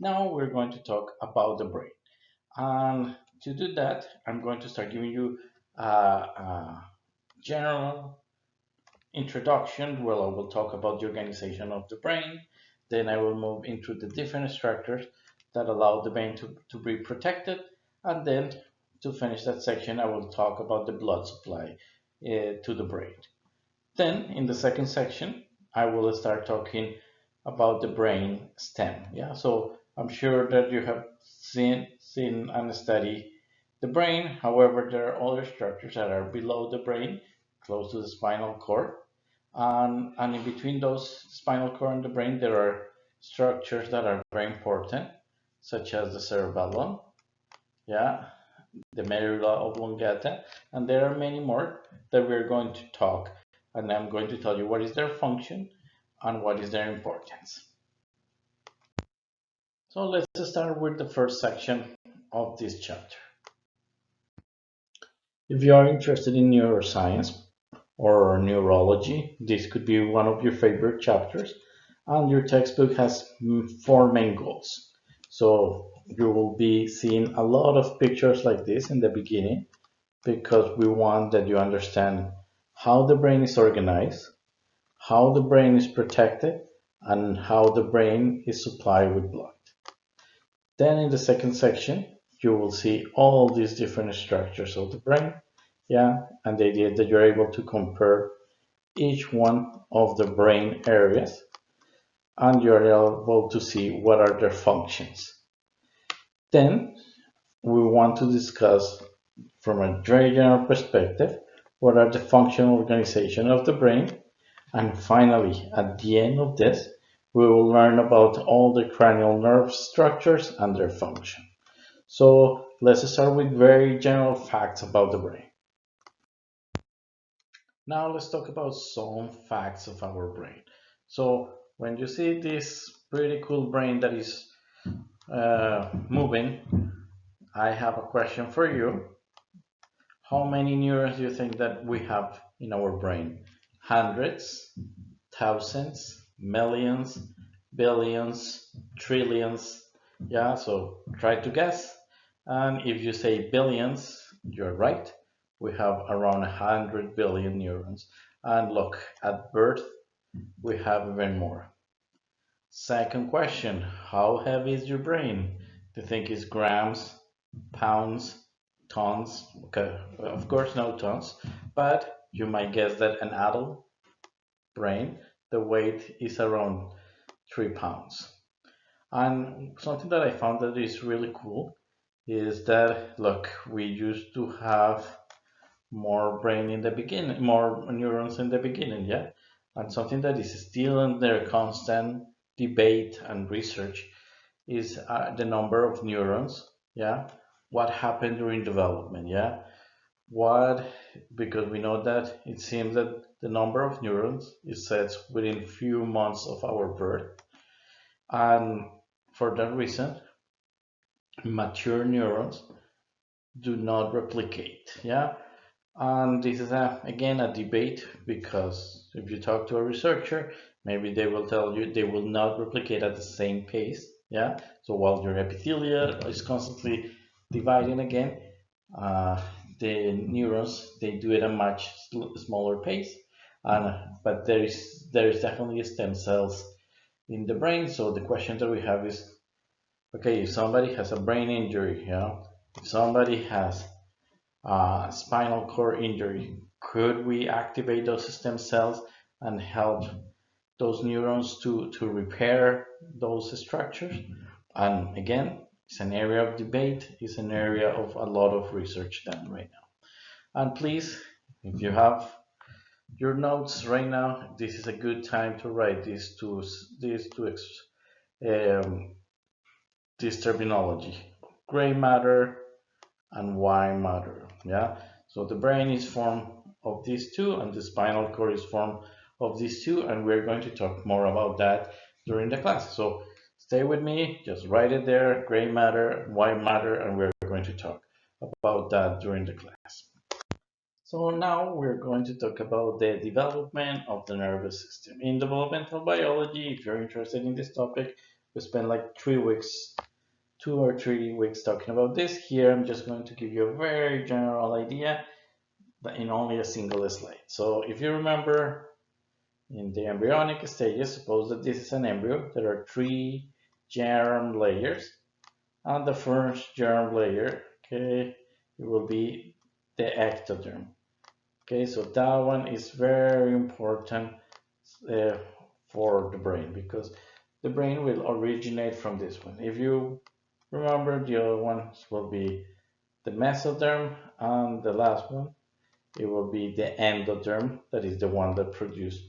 Now we're going to talk about the brain. And to do that, I'm going to start giving you a general introduction where I will talk about the organization of the brain. Then I will move into the different structures that allow the brain to be protected. And then to finish that section, I will talk about the blood supply to the brain. Then in the second section, I will start talking about the brain stem. Yeah, so I'm sure that you have seen and studied the brain. However, there are other structures that are below the brain, close to the spinal cord. And in between those spinal cord and the brain, there are structures that are very important, such as the cerebellum, yeah, the medulla oblongata, and there are many more that we're going to talk. And I'm going to tell you what is their function and what is their importance. So let's start with the first section of this chapter. If you are interested in neuroscience or neurology, this could be one of your favorite chapters. And your textbook has four main goals. So you will be seeing a lot of pictures like this in the beginning because we want that you understand how the brain is organized, how the brain is protected, and how the brain is supplied with blood. Then in the second section, you will see all these different structures of the brain, yeah, and the idea that you're able to compare each one of the brain areas and you're able to see what are their functions. Then we want to discuss from a very general perspective what are the functional organization of the brain. And finally, at the end of this, we will learn about all the cranial nerve structures and their function. So let's start with very general facts about the brain. Now let's talk about some facts of our brain. So when you see this pretty cool brain that is moving, I have a question for you. How many neurons do you think that we have in our brain? Hundreds, thousands, millions, billions, trillions? Yeah, so try to guess. And if you say billions, you're right. We have around 100 billion neurons. And look, at birth, we have even more. Second question, how heavy is your brain? Do you think it's grams, pounds, tons? Okay, of course, no tons, but you might guess that an adult brain, the weight is around 3 pounds. And something that I found that is really cool is that, look, we used to have more brain in the beginning, more neurons in the beginning, yeah? And something that is still under constant debate and research is the number of neurons, yeah? What happened during development, yeah? What, because we know that it seems that the number of neurons is set within few months of our birth. And for that reason, mature neurons do not replicate, yeah? And this is again a debate because if you talk to a researcher, maybe they will tell you they will not replicate at the same pace. Yeah. So while your epithelia is constantly dividing again, uh, the neurons they do it at a much smaller pace. And but there is definitely stem cells in the brain. So the question that we have is, okay, if somebody has a brain injury, yeah, if somebody has spinal cord injury, could we activate those stem cells and help those neurons to repair those structures? And again, it's an area of debate, it's an area of a lot of research done right now. And please, if you have your notes right now, this is a good time to write um, this terminology: gray matter and white matter. Yeah. So the brain is formed of these two, and the spinal cord is formed of these two, and we're going to talk more about that during the class. So stay with me, just write it there: gray matter, white matter, and we're going to talk about that during the class. So now we're going to talk about the development of the nervous system. In developmental biology, if you're interested in this topic, we spent like 3 weeks, 2 or 3 weeks talking about this. Here I'm just going to give you a very general idea, but in only a single slide. So if you remember, in the embryonic stages, suppose that this is an embryo. There are 3 germ layers, and the first germ layer, okay, it will be the ectoderm. Okay, so that one is very important uh, for the brain, because the brain will originate from this one. If you remember, the other ones will be the mesoderm, and the last one, it will be the endoderm, that is the one that produces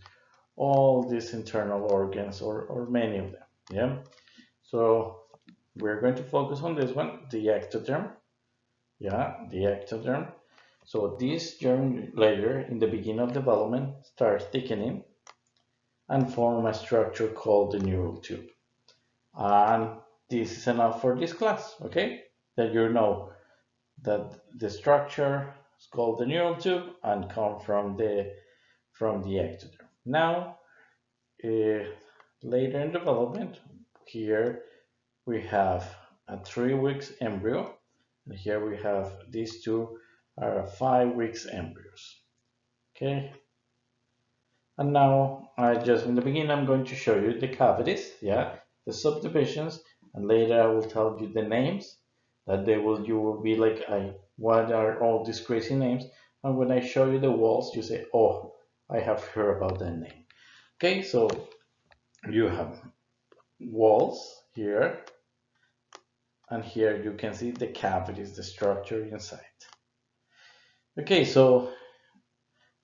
all these internal organs, or many of them. Yeah. So we're going to focus on this one, the ectoderm. Yeah, the ectoderm. So this germ layer in the beginning of development starts thickening and form a structure called the neural tube. And this is enough for this class, okay? That you know that the structure is called the neural tube and come from the ectoderm. Now, later in development, here we have a 3 weeks embryo, and here we have these two are 5 weeks embryos. Okay, and now in the beginning I'm going to show you the cavities, yeah, the subdivisions, and later I will tell you the names that you will be like, what are all these crazy names? And when I show you the walls, you say, oh, I have heard about that name. Okay, so you have walls here, and here you can see the cavities, the structure inside. Okay, so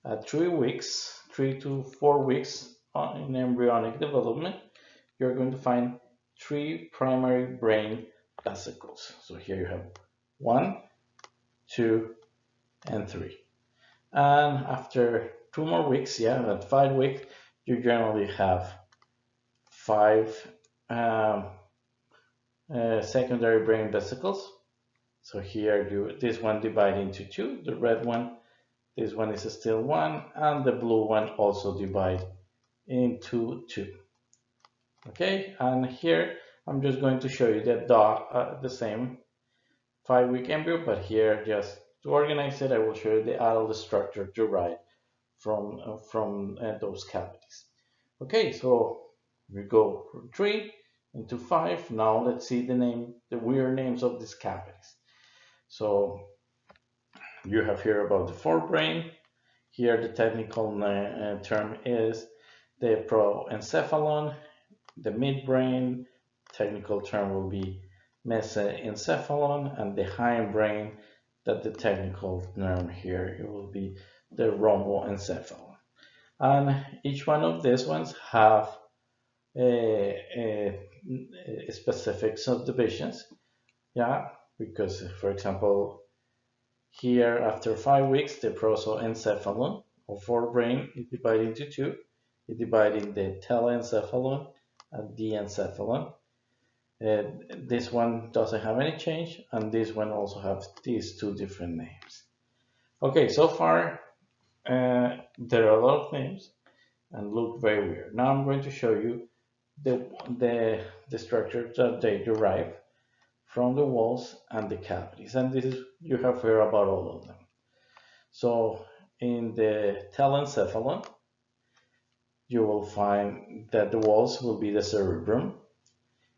at 3 weeks, 3 to 4 weeks in embryonic development, you're going to find 3 primary brain vesicles. So here you have 1, 2, and 3. And after 2 more weeks, yeah, at 5 weeks, you generally have 5 secondary brain vesicles. So here this one divided into 2, the red one, this one is still 1, and the blue one also divide into 2. Okay, and here I'm just going to show you the same 5-week embryo, but here, just to organize it, I will show you the adult structure derived from those cavities. Okay, so we go from 3 into 5. Now let's see the weird names of these cavities. So you have here about the forebrain. Here the technical term is the proencephalon. The midbrain technical term will be mesencephalon, and the hindbrain, that the technical term here, it will be the rhomboencephalon. And each one of these ones have a specific subdivisions. Yeah, because for example, here after 5 weeks, the prosoencephalon or forebrain is divided into 2. It divided in the telencephalon and diencephalon. This one doesn't have any change, and this one also has these 2 different names. Okay, so far there are a lot of names and look very weird. Now I'm going to show you the structure that they derive from the walls and the cavities, and this is, you have heard about all of them. So in the telencephalon, you will find that the walls will be the cerebrum.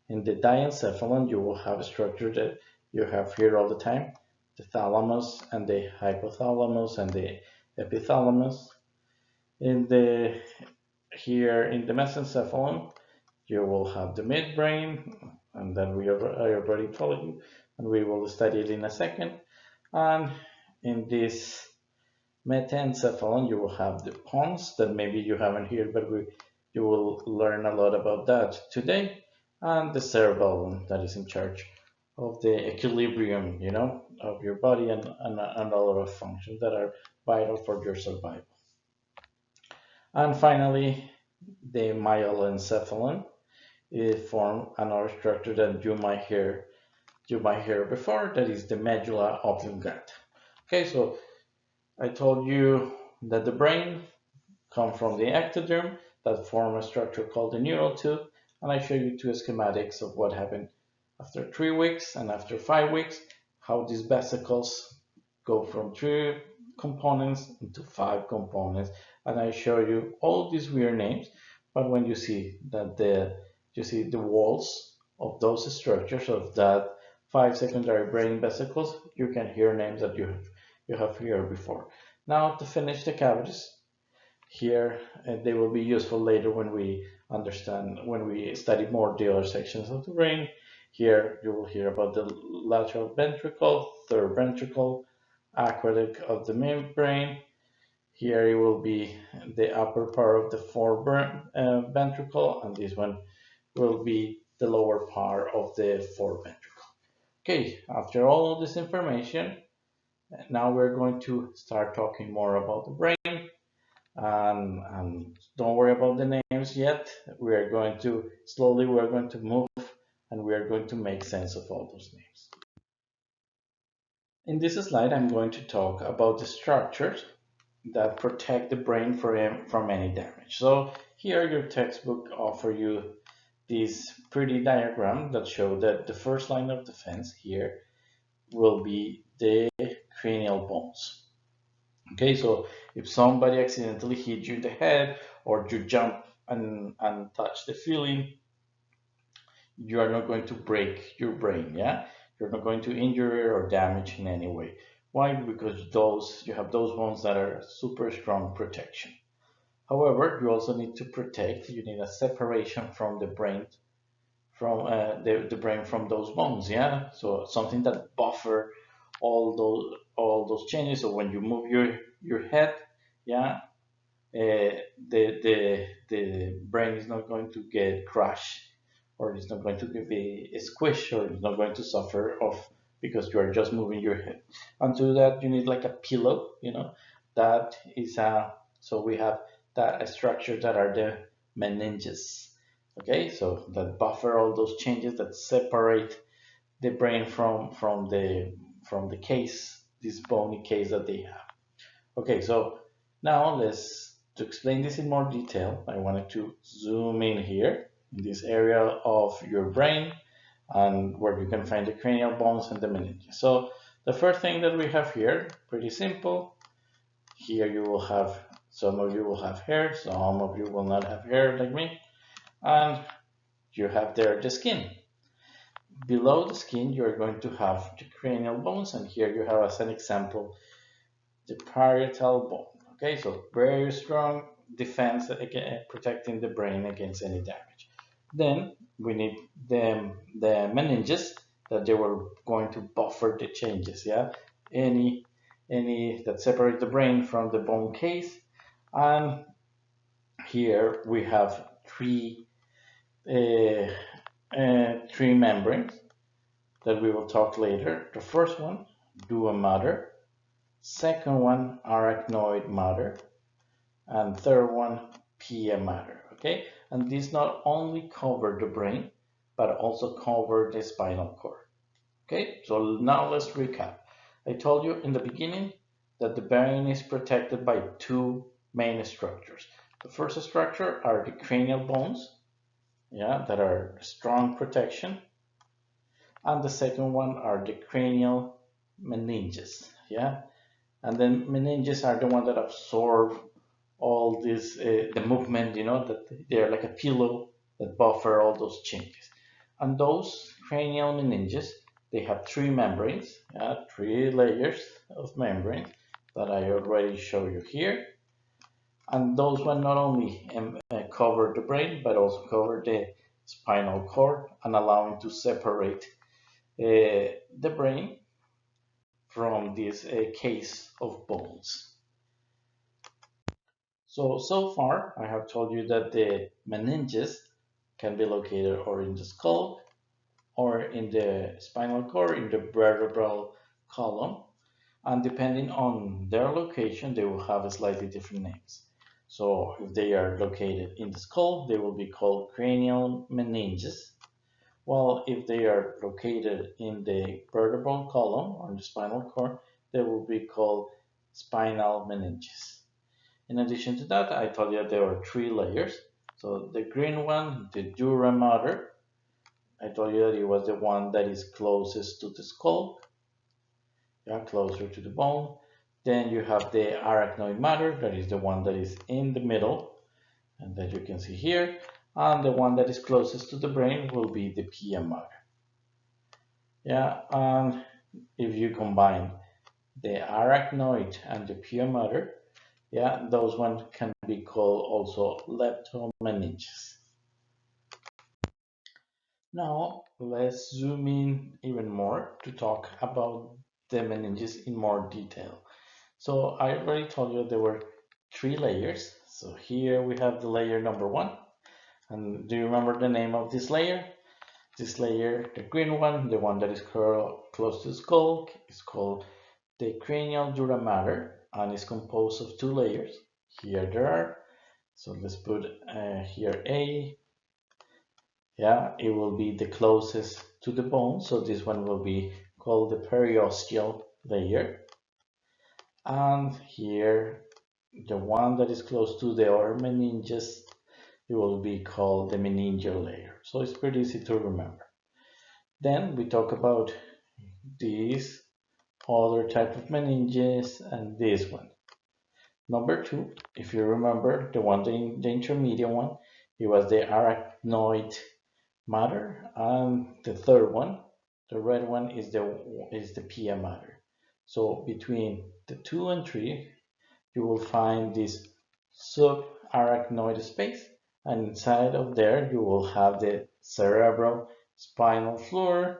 In the diencephalon, you will have a structure that you have here all the time, the thalamus and the hypothalamus and the epithalamus. Here in the mesencephalon, you will have the midbrain, and then I already told you, and we will study it in a second. And in this metencephalon, you will have the pons, that maybe you haven't heard, but you will learn a lot about that today. And the cerebellum, that is in charge of the equilibrium, of your body and a lot of functions that are vital for your survival. And finally, the myelencephalon, it forms another structure that you might hear before, that is the medulla oblongata. Okay, so I told you that the brain comes from the ectoderm that form a structure called the neural tube, And I show you two schematics of what happened after 3 weeks and after 5 weeks, how these vesicles go from 3 components into 5 components. And I show you all these weird names, but when you see that you see the walls of those structures of that 5 secondary brain vesicles, you can hear names that you have heard before. Now to finish the cavities, here they will be useful later when we study more the other sections of the brain. Here you will hear about the lateral ventricle, third ventricle, aqueduct of the membrane. Here it will be the upper part of the fourth ventricle, and this one will be the lower part of the fourth ventricle. Okay, after all this information, now we're going to start talking more about the brain. And don't worry about the names yet. We're going to move, and we are going to make sense of all those names. In this slide, I'm going to talk about the structures that protect the brain from any damage. So here your textbook offer you this pretty diagram that show that the first line of defense here will be the cranial bones. Okay, so if somebody accidentally hit you in the head, or you jump and touch the ceiling, you are not going to break your brain, yeah? You're not going to injure it or damage in any way. Why? Because you have those bones that are super strong protection. However, you also need to protect, you need a separation from the brain, from the brain from those bones, yeah? So something that buffer all those changes. So when you move your head, yeah, the brain is not going to get crushed, or it's not going to be squished, or it's not going to suffer off because you are just moving your head. And to that you need like a pillow, that is so we have that structure that are the meninges. Okay, so that buffer all those changes, that separate the brain from the case, this bony case that they have. Okay, so now to explain this in more detail, I wanted to zoom in here in this area of your brain, and where you can find the cranial bones and the meninges. So the first thing that we have here, pretty simple. Here you will have, some of you will have hair, some of you will not have hair like me, and you have there the skin. Below the skin, you're going to have the cranial bones, and here you have as an example the parietal bone. Okay, so very strong defense protecting the brain against any damage. Then we need the meninges, that they were going to buffer the changes, yeah, any that separate the brain from the bone case. And here we have three membranes that we will talk later. The first one, dua mater. Second one, arachnoid mater. And third one, pia mater. Okay, and these not only cover the brain, but also cover the spinal cord. Okay, so now let's recap. I told you in the beginning that the brain is protected by two main structures. The first structure are the cranial bones, yeah, that are strong protection. And the second one are the cranial meninges, yeah. And then meninges are the ones that absorb all this, the movement, that they're like a pillow that buffer all those changes. And those cranial meninges, they have three membranes, three layers of membranes that I already show you here. And those one not only cover the brain, but also cover the spinal cord, and allowing to separate the brain from this case of bones. So far, I have told you that the meninges can be located or in the skull, or in the spinal cord, in the vertebral column. And depending on their location, they will have slightly different names. So if they are located in the skull, they will be called cranial meninges. While if they are located in the vertebral column or in the spinal cord, they will be called spinal meninges. In addition to that, I told you there are three layers. So the green one, the dura mater, I told you that it was the one that is closest to the skull, yeah, closer to the bone. Then you have the arachnoid mater, that is the one that is in the middle, and that you can see here. And the one that is closest to the brain will be the pia mater. Yeah, and if you combine the arachnoid and the pia mater, yeah, those ones can be called also leptomeninges. Now let's zoom in even more to talk about the meninges in more detail. So I already told you there were three layers. So here we have the layer number one. And do you remember the name of this layer? This layer, the green one, the one that is close to the skull, is called the cranial dura mater and is composed of two layers. Here there are. So let's put here A. Yeah, it will be the closest to the bone. So this one will be called the periosteal layer. And here, the one that is close to the other meninges, it will be called the meningeal layer. So it's pretty easy to remember. Then we talk about this other type of meninges and this one. Number two, if you remember, the one, the intermediate one, it was the arachnoid mater, and the third one, the red one, is the pia mater. So between the 2 and 3, you will find this subarachnoid space, and inside of there you will have the cerebral spinal fluid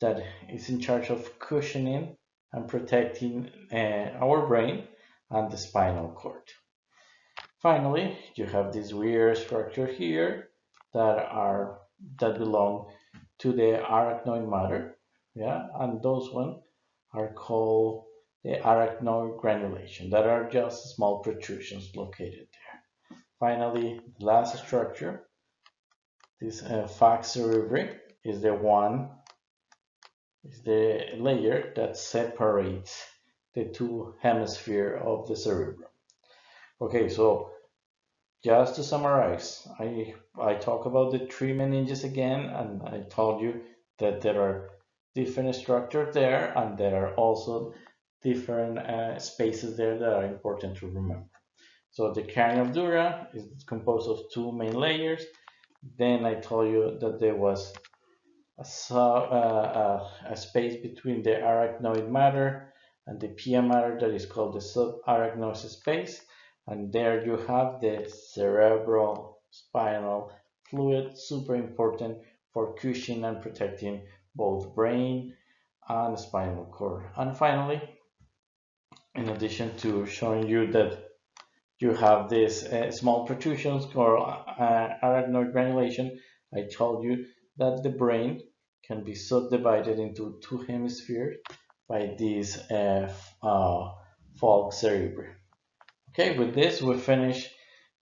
that is in charge of cushioning and protecting our brain and the spinal cord. Finally, you have this weird structure here that belong to the arachnoid mater, yeah, and those ones are called the arachnoid granulation, that are just small protrusions located there. Finally, the last structure, this falx cerebri, is the layer that separates the two hemispheres of the cerebrum. Okay, so just to summarize, I talk about the three meninges again, and I told you that there are different structures there, and there are also different spaces there that are important to remember. So the cranial dura is composed of two main layers. Then I told you that there was a space between the arachnoid mater and the pia mater that is called the subarachnoid space. And there you have the cerebral spinal fluid, super important for cushioning and protecting both brain and spinal cord. And finally, in addition to showing you that you have these small protrusions called arachnoid granulation, I told you that the brain can be subdivided into two hemispheres by these falx cerebri. Okay, with this we finish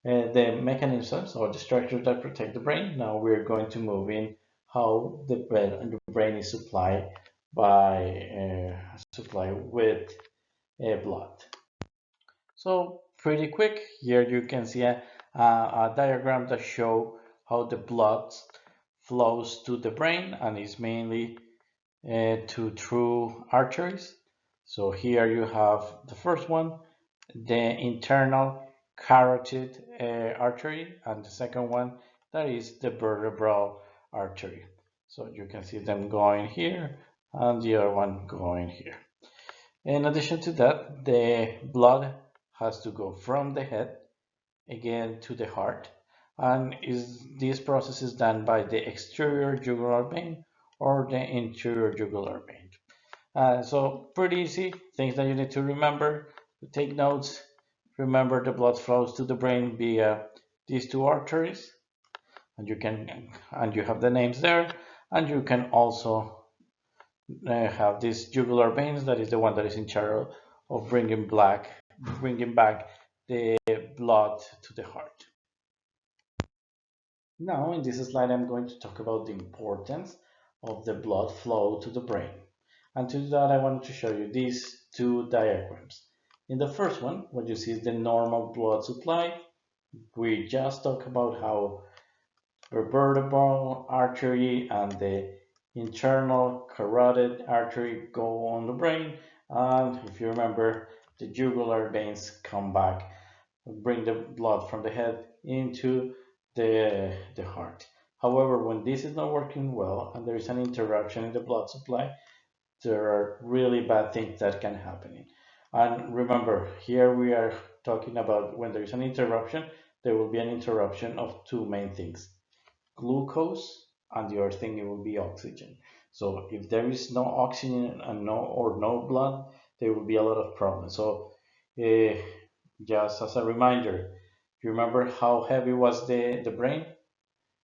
the mechanisms or the structures that protect the brain. Now we're going to move in how the brain is supplied with blood. So pretty quick, here you can see a diagram that shows how the blood flows to the brain, and is mainly through arteries. So here you have the first one, the internal carotid artery, and the second one, that is the vertebral artery. So you can see them going here and the other one going here. In addition to that, the blood has to go from the head again to the heart, and this process is done by the exterior jugular vein or the interior jugular vein. So pretty easy, things that you need to remember, to take notes. Remember, the blood flows to the brain via these two arteries, and you have the names there, and you can also have these jugular veins, that is the one that is in charge of bringing back the blood to the heart. Now, in this slide, I'm going to talk about the importance of the blood flow to the brain. And to do that, I wanted to show you these two diagrams. In the first one, what you see is the normal blood supply. We just talked about how vertebral artery and the internal carotid artery go on the brain. And if you remember, the jugular veins come back, bring the blood from the head into the heart. However, when this is not working well and there is an interruption in the blood supply, there are really bad things that can happen. And remember, here we are talking about when there is an interruption, there will be an interruption of two main things: glucose, and the other thing it will be oxygen. So if there is no oxygen and no blood, there will be a lot of problems. So uh, just as a reminder, you remember how heavy was the brain?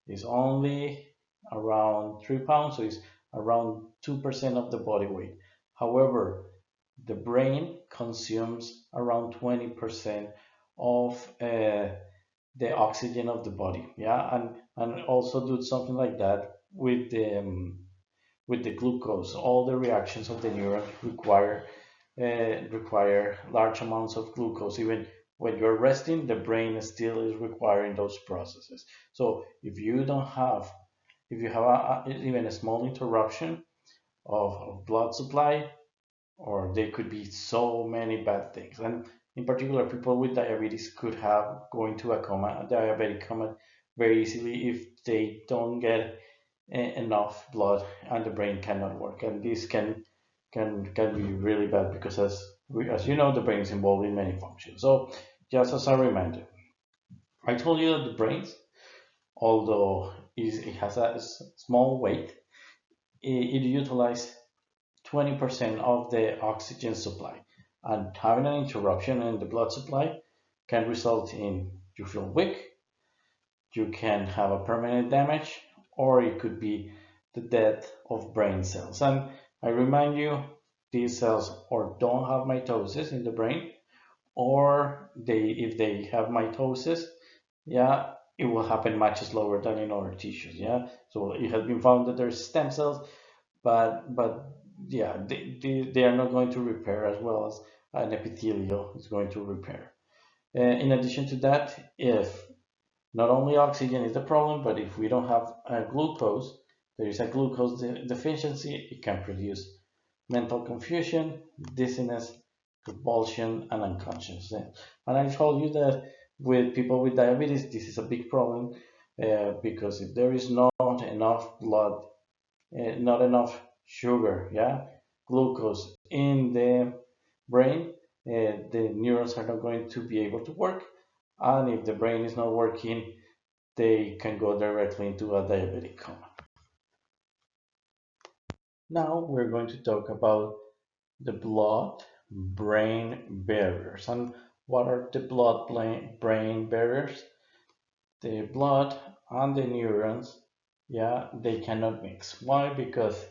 It's only around 3 pounds, so it's around 2% of the body weight. However, the brain consumes around 20% of the oxygen of the body. Yeah, and also do something like that with the glucose. All the reactions of the neuron require large amounts of glucose. Even when you're resting, the brain still is requiring those processes. So if you have even a small interruption of blood supply, or there could be so many bad things. And in particular, people with diabetes could have going to a coma, a diabetic coma, very easily if they don't get enough blood and the brain cannot work. And this can be really bad because as you know, the brain is involved in many functions. So just as a reminder, I told you that the brain, although it has a small weight, it utilizes 20% of the oxygen supply. And having an interruption in the blood supply can result in you feel weak, you can have a permanent damage, or it could be the death of brain cells. And I remind you, these cells or don't have mitosis in the brain, or if they have mitosis, yeah, it will happen much slower than in other tissues. Yeah, so it has been found that there's stem cells, but yeah, they are not going to repair as well as an epithelial is going to repair. In addition to that, if not only oxygen is the problem, but if we don't have glucose, there is a glucose deficiency, it can produce mental confusion, dizziness, convulsion, and unconsciousness. And I told you that with people with diabetes, this is a big problem because if there is not enough blood, not enough sugar, yeah, glucose in the brain, the neurons are not going to be able to work. And if the brain is not working, they can go directly into a diabetic coma. Now we're going to talk about the blood-brain barriers. And what are the blood-brain barriers? The blood and the neurons, yeah, they cannot mix. Why? Because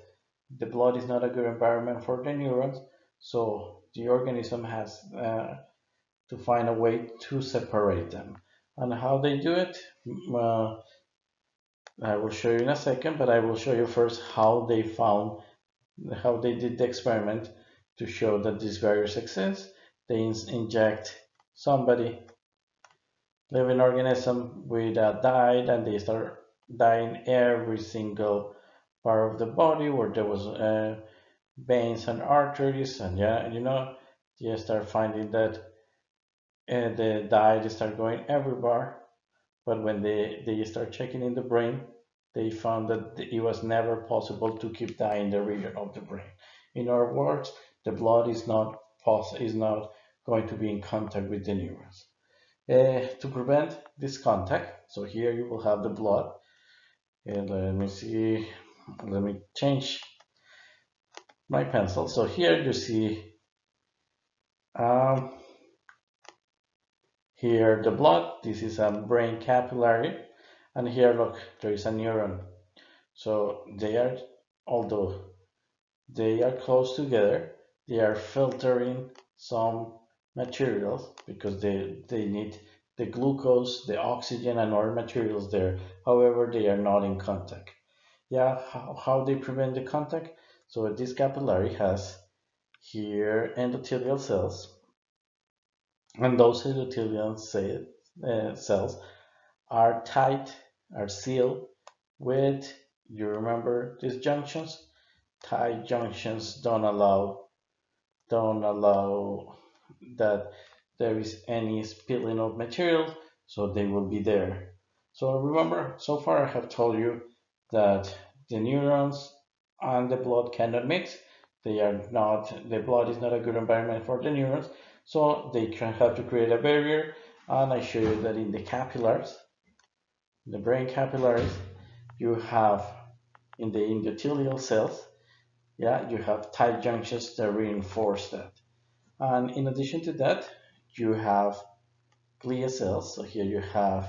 the blood is not a good environment for the neurons, so the organism has to find a way to separate them. And how they do it, uh, I will show you in a second, but I will show you first how they did the experiment to show that these barriers exist. They inject somebody, living organism, with a dye, and they start dyeing every single part of the body where there was veins and arteries, and yeah, you start finding that the dye they start going everywhere. But when they start checking in the brain, they found that it was never possible to keep dye in the region of the brain. In other words, the blood is not going to be in contact with the neurons. To prevent this contact, so here you will have the blood. And let me see, let me change my pencil. So here you see um, here the blood. This is a brain capillary, and here look, there is a neuron. So although they are close together, they are filtering some materials because they need the glucose, the oxygen, and other materials there. However, they are not in contact. Yeah, how they prevent the contact? So this capillary has here endothelial cells, and those endothelial cells are tight, are sealed with, you remember these junctions? Tight junctions don't allow that there is any spilling of material, so they will be there. So remember, so far I have told you that the neurons and the blood cannot mix. The blood is not a good environment for the neurons, so they can have to create a barrier. And I show you that in the capillaries, the brain capillaries, you have in the endothelial cells, yeah, you have tight junctions that reinforce that. And in addition to that, you have glia cells. So here you have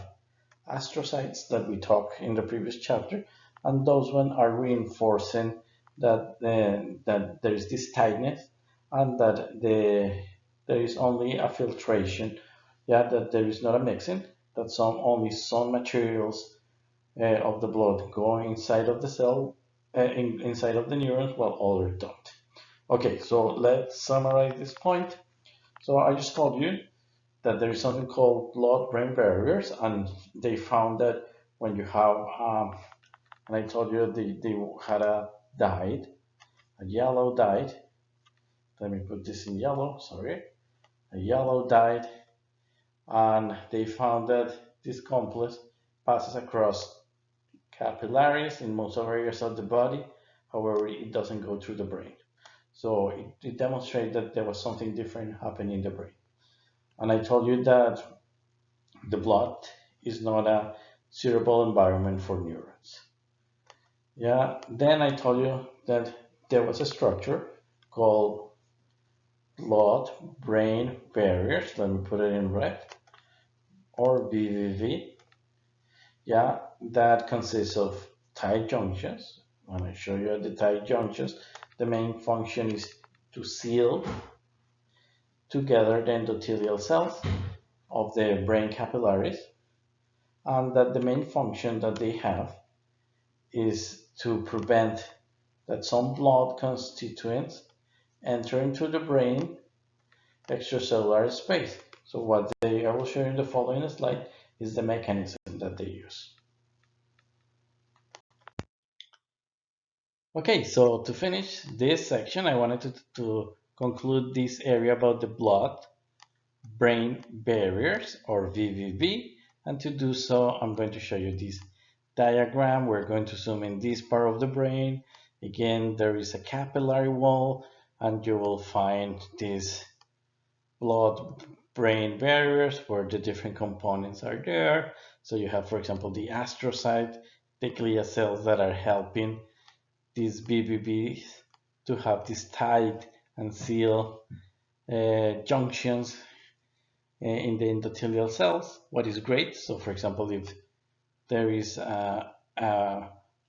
astrocytes that we talked in the previous chapter, and those ones are reinforcing that there is this tightness and that there is only a filtration, yeah, that there is not a mixing, that only some materials of the blood go inside of the cell, inside of the neurons, while others don't. Okay, so let's summarize this point. So I just told you that there is something called blood-brain barriers, and they found that when you have, and I told you they had a dyed, a yellow dyed. Let me put this in yellow. Sorry, a yellow dyed, and they found that this complex passes across capillaries in most areas of the body. However, it doesn't go through the brain. So it demonstrated that there was something different happening in the brain. And I told you that the blood is not a suitable environment for neurons. Yeah, then I told you that there was a structure called blood-brain barriers. Let me put it in red, or BBB. Yeah, that consists of tight junctions. When I show you the tight junctions, the main function is to seal together the endothelial cells of the brain capillaries, and that the main function that they have is to prevent that some blood constituents enter into the brain extracellular space. So what I will show you in the following slide is the mechanism that they use. Okay, so to finish this section, I wanted to conclude this area about the blood-brain barriers, or BBB, and to do so, I'm going to show you this diagram. We're going to zoom in this part of the brain. Again, there is a capillary wall, and you will find these blood-brain barriers where the different components are there. So you have, for example, the astrocyte, the glia cells that are helping these BBBs to have these tight and seal junctions in the endothelial cells. What is great, so for example, if there is a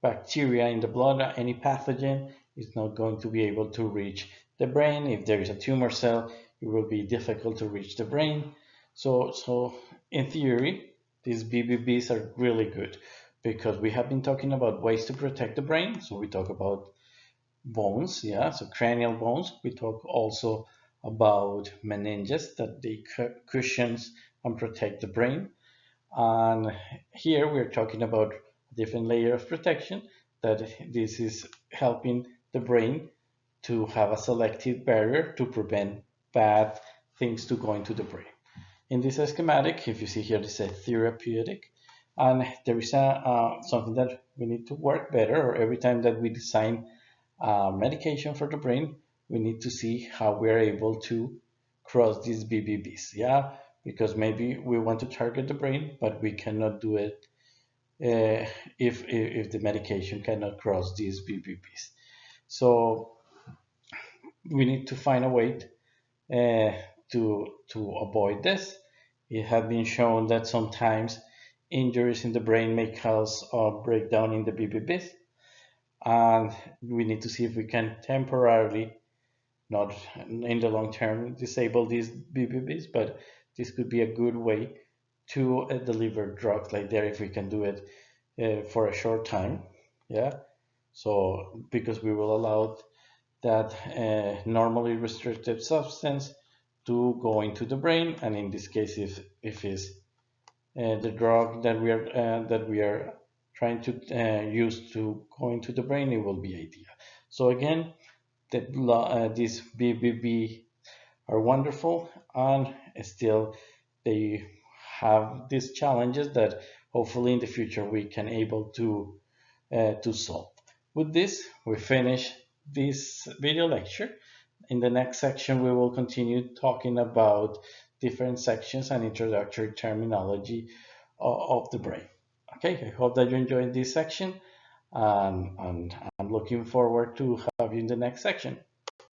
bacteria in the blood, any pathogen is not going to be able to reach the brain. If there is a tumor cell, it will be difficult to reach the brain. So in theory, these BBBs are really good because we have been talking about ways to protect the brain. So we talk about bones, yeah, so cranial bones. We talk also about meninges, that they cushions and protect the brain. And here we're talking about a different layer of protection, that this is helping the brain to have a selective barrier to prevent bad things to go into the brain. In this schematic, if you see here, this is therapeutic, and there is something that we need to work better, or every time that we design medication for the brain, we need to see how we're able to cross these BBBs, yeah, because maybe we want to target the brain, but we cannot do it if the medication cannot cross these BBBs. So we need to find a way to avoid this. It has been shown that sometimes injuries in the brain may cause a breakdown in the BBBs, and we need to see if we can temporarily, not in the long term, disable these BBBs, but this could be a good way to deliver drugs like that if we can do it for a short time. Yeah, so because we will allow that normally restricted substance to go into the brain, and in this case, if it's the drug that we are trying to use to go into the brain, it will be ideal. So again, these BBB are wonderful, and still they have these challenges that hopefully in the future we can able to solve. With this, we finish this video lecture. In the next section, we will continue talking about different sections and introductory terminology of the brain. Okay, I hope that you enjoyed this section, and I'm looking forward to have you in the next section.